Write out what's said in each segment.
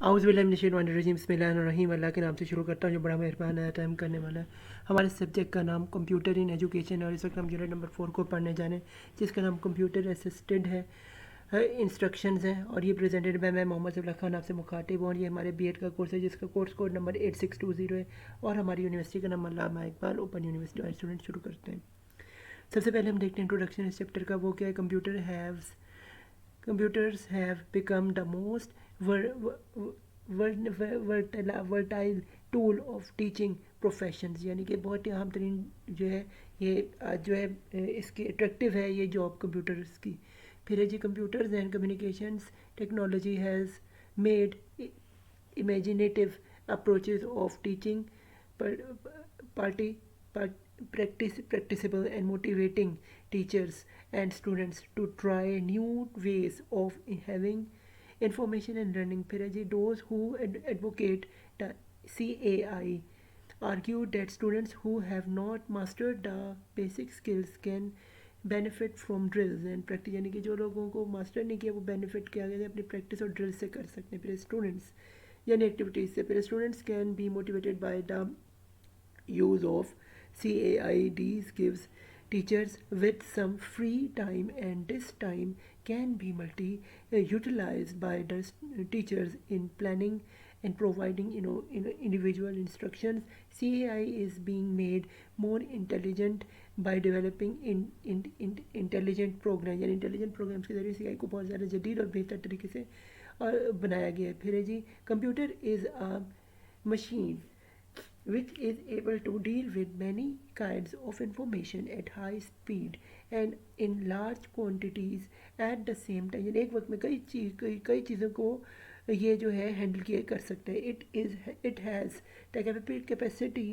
आउज़ुबिल्लाहिमिनश्शैतानिर्रजीम बिस्मिल्लाहिर्रहमानिर्रहीम। अल्लाह के नाम से शुरू करता हूँ जो बड़ा मेहरबान है टाइम करने वाला है। हमारे सब्जेक्ट का नाम कंप्यूटर इन एजुकेशन और इस वक्त हम यूनिट नंबर 4 को पढ़ने जाने जिसका नाम कंप्यूटर असिस्टेड है इंस्ट्रक्शंस हैं और ये प्रेजेंटेड बाय मैं मोहम्मद ज़फ़र खान आपसे मुखातिब हूँ। और ये हमारे बीएड का कोर्स है जिसका कोर्स कोड नंबर 8620 है और हमारी यूनिवर्सिटी का नाम अल्लामा इकबाल ओपन यूनिवर्सिटी। और स्टूडेंट शुरू करते हैं। सबसे पहले हम देखते हैं इंट्रोडक्शन इस चैप्टर का। वो क्या है? Computers have become the most versatile tool of teaching professions, यानी कि बहुत ही अहम तरीन जो है ये जो है इसकी अट्रैक्टिव है ये जॉब कंप्यूटर्स की। फिर है जी computers and communications technology has made imaginative approaches of teaching party practicable and motivating teachers and students to try new ways of having information and learning. फिर है जी those who advocate the CAI argue that students who have not mastered the basic skills can benefit from drills and practice, यानी कि जो लोगों को master नहीं किया वो बेनिफिट क्या कहते हैं अपनी प्रैक्टिस और ड्रिल से कर सकते हैं। फिर स्टूडेंट्स यानी एक्टिविटीज़ से। फिर students can be motivated by the use of CAIDs gives teachers with some free time, and this time can be utilized by the teachers in planning and providing individual instructions. CAI is being made more intelligent by developing intelligent programs, यानी intelligent programmes के जरिए CAI को बहुत ज़्यादा जदीद और बेहतर तरीके से बनाया गया है। फिर है जी computer is a machine which is able to deal with many kinds of information at high speed and in large quantities at the same time, यानी एक वक्त में कई चीज़ों को ये जो है हैंडल किया कर सकते हैं। it has the capacity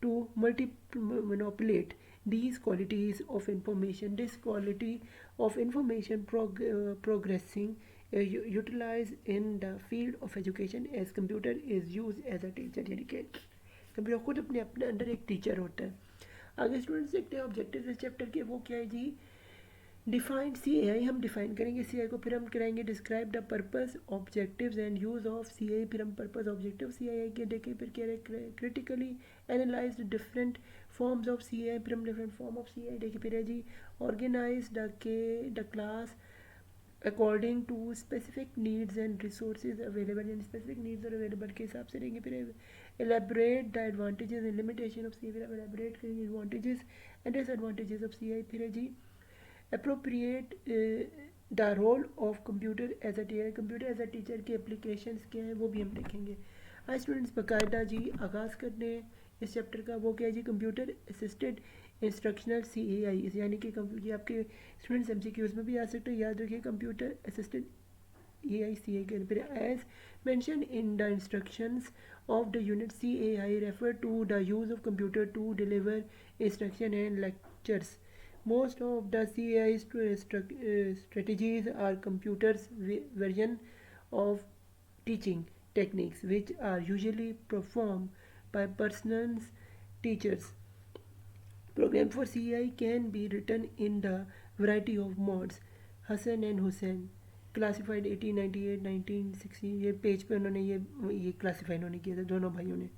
to manipulate these qualities of information. This quality of information progressing utilized in the field of education as computer is used as a teacher, यानी कि कंप्यूटर खुद अपने अपने अंदर एक टीचर होता है। आगे स्टूडेंट्स देखते हैं ऑब्जेक्टिव इस चैप्टर के। वो क्या है जी? डिफाइंड CAI हम डिफाइन करेंगे CAI को। फिर हम कराएंगे describe the purpose objectives and use of CAI। फिर हम पर्पस ऑब्जेक्टिव CAI के देखें। फिर क्या है critically analyse different forms of CAI। फिर हम डिफरेंट फॉर्म ऑफ CAI देखें। फिर है जी organise the class according to specific needs and resources available, यानी स्पेसिफिक नीड्स और अवेलेबल के हिसाब से रहेंगे। फिर elaborate the advantages and limitation of CAI। फिर हम elaborate करेंगे advantages and disadvantages of CAI। फिर है जी appropriate the role of computer as a teacher। computer as a teacher के applications क्या हैं वो भी हम देखेंगे। आज स्टूडेंट्स बाकायदा जी आगाज़ करने इस चैप्टर का। वो क्या है जी? कंप्यूटर असिस्टेड इंस्ट्रक्शनल CAI, यानी कि ये आपके स्टूडेंट्स MCQs में भी आ सकते हैं। याद रखिए कंप्यूटर असिस्टेड AICA के फिर as mentioned in the instructions of the unit, CAI refer to the use of computer to deliver instruction and lectures. Most of the CAI strategies are computers version of teaching techniques which are usually performed by persons teachers. Program for CAI can be written in the variety of modes. Hassan and Hussein classified 1898 1960, ये page पे उन्होंने ये classify उन्होंने किया था दोनों भाइयों ने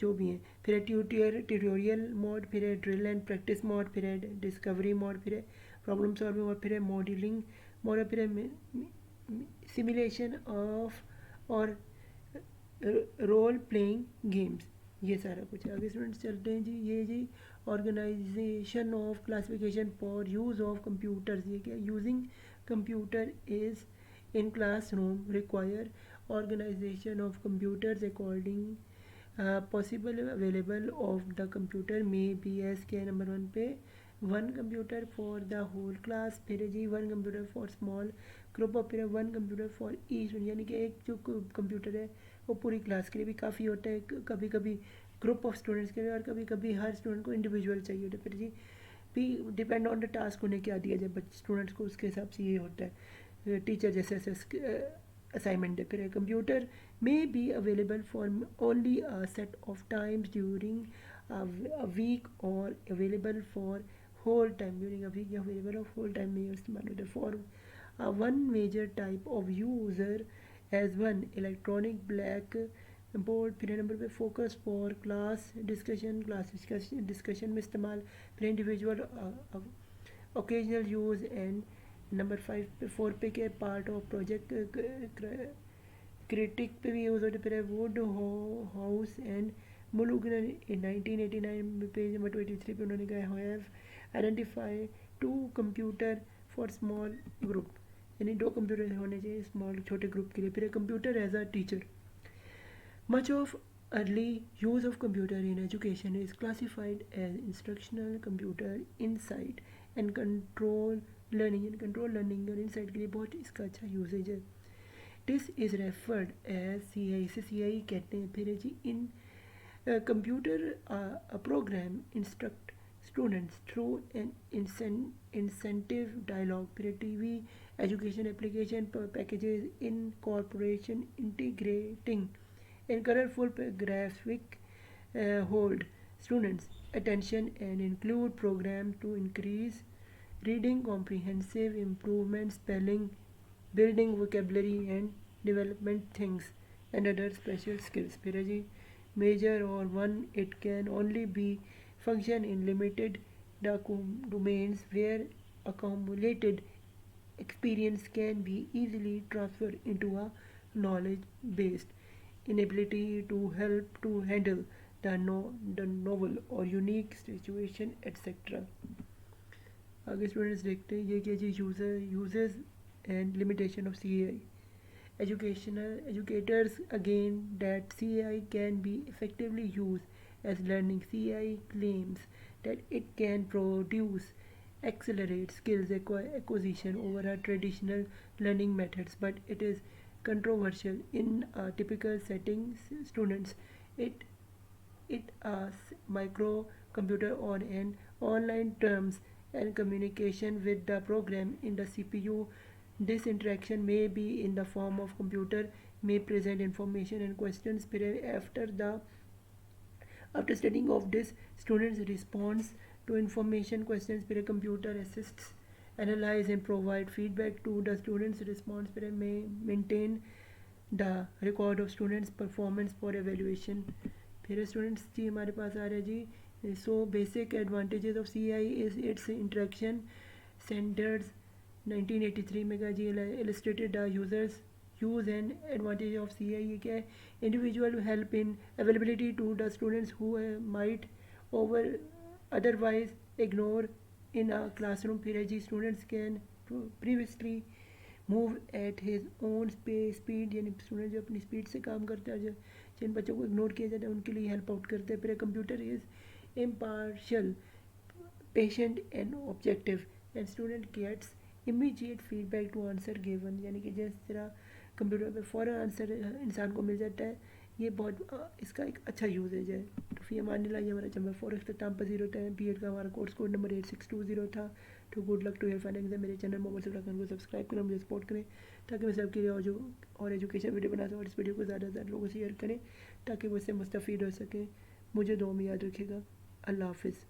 जो भी हैं। फिर है ट्यूटोरियल मोड, फिर है ड्रिल एंड प्रैक्टिस मोड, फिर है डिस्कवरी मोड, फिर है प्रॉब्लम सॉल्विंग मोड, फिर है मॉडलिंग मोड, फिर है सिमुलेशन ऑफ और रोल प्लेइंग गेम्स। ये सारा कुछ है। आगे स्टूडेंट्स चलते हैं जी। ये जी organisation of classification for use of computers. ये क्या? Using computer is in classroom require organization of computers according possible available of the computer may be as के नंबर 1 पे 1 computer for the whole class। फिर जी 1 computer for small group of, फिर 1 computer for each, यानी कि एक जो computer है वो पूरी क्लास के लिए भी काफ़ी होता है, कभी कभी ग्रुप ऑफ स्टूडेंट्स के लिए और कभी कभी हर स्टूडेंट को इंडिविजुअल चाहिए होता है। फिर जी भी डिपेंड ऑन द टास्क उन्हें क्या दिया जाए स्टूडेंट्स को उसके हिसाब से ये होता है टीचर जैसे असाइनमेंट दे। फिर कंप्यूटर में be available for only a set of times during a week और available for whole time during a week available of whole time में इस्तेमाल होता है। For one major type of user as one electronic blackboard। फिर number पे focus for class discussion में इस्तेमाल, फिर individual occasional use and number 5 पे 4 पे क्या पार्ट ऑफ प्रोजेक्ट क्रिटिक पे भी यूज़ होते। फिर Woodhouse and Mulligan in 1989 page number 23 पे उन्होंने कहा have identify 2 computer for small group, यानी 2 कंप्यूटर होने चाहिए स्मॉल छोटे ग्रुप के लिए। फिर computer as a teacher, much of early use of computer in education is classified as instructional computer insight and control learning। and control learning और insight के लिए बहुत इसका अच्छा यूसेज है। This is referred as C I, इसे C I कहते हैं। फिर है जी in computer program instruct students through an incentive dialogue. फिर T V education application packages in corporation integrating and colorful graphic hold students attention and include program to increase reading comprehensive improvement spelling building vocabulary and development things and other special skills। फिर है जी major or one it can only be function in limited domains where accumulated experience can be easily transferred into a knowledge based inability to help to handle the novel or unique situation etc। आगे students देखते हैं ये क्या चीज़ uses and limitation of C A I. Educational educators again that C A I can be effectively used as learning। CI claims that it can produce accelerate skills acquisition over a traditional learning methods, but it is controversial in a typical setting students it a microcomputer on an online terms and communication with the program in the CPU। this interaction may be in the form of computer may present information and questions after studying of this students response to information questions फिर computer assists analyze and provide feedback to the students response फिर may maintain the record of students performance for evaluation। फिर students जी हमारे पास आ रहा है जी so basic advantages of C I is its interaction standards 1983 में का जी illustrated the users use and advantage of C I. ये क्या है individual help in availability to the students who might over otherwise ignore in a classroom. फिर है जी students can previously move at his own speed, यानी student जो अपनी speed से काम करता है जो जिन बच्चों को इग्नोर किया जाता है उनके लिए हेल्प आउट करते हैं। फिर computer is impartial patient and objective and student gets immediate feedback to answer given, यानी कि जिस तरह कंप्यूटर पे फ़ौरन आंसर इंसान को मिल जाता है। ये बहुत इसका एक अच्छा यूजेज है। तो फिर हमारे लिए हमारा जमा फॉर अख्ताम पजीर होता है। बी एड का हमारा कोर्स कोड नंबर 8620 था। तो good luck to your final exam. मेरे चैनल मोबाइल से को सब्सक्राइब करें, मुझे सपोर्ट करें ताकि मैं सबके लिए और एजुकेशन वीडियो बना सकूँ और इस वीडियो को ज़्यादा से ज़्यादा लोगों से शेयर करें ताकि वो इससे मुस्तफ़ीद हो सकें। मुझे दुआ में याद रखिएगा। अल्लाह हाफिज़।